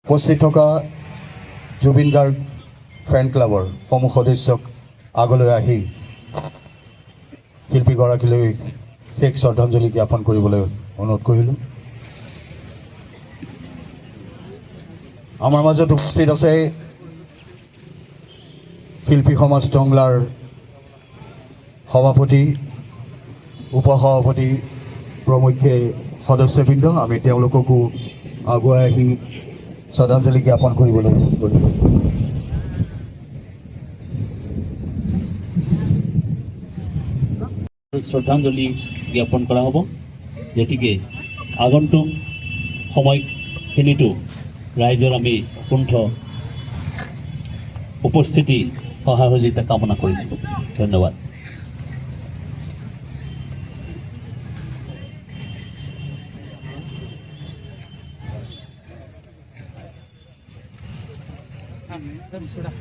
উপস্থিত থকা জুবিন গাৰ্গ ফেন ক্লাবৰ সমূহ সদস্যক আগলৈ আহি শিল্পীগৰাকীলৈ শেষ শ্ৰদ্ধাঞ্জলি জ্ঞাপন কৰিবলৈ অনুৰোধ কৰিলোঁ। আমাৰ মাজত উপস্থিত আছে শিল্পী সমাজ টংলাৰ সভাপতি, উপসভাপতি প্ৰমুখ্যে সদস্যবৃন্দ। আমি তেওঁলোককো আগুৱাই আহি শ্ৰদ্ধাঞ্জলি জ্ঞাপন কৰিবলৈ অনুৰোধ কৰিলোঁ। শ্ৰদ্ধাঞ্জলি জ্ঞাপন কৰা হ'ব। গতিকে আগন্তুক সময়খিনিতো ৰাইজৰ আমি কুণ্ঠ উপস্থিতি সহায় সহযোগিতা কামনা কৰিছোঁ। ধন্যবাদ। Sudah.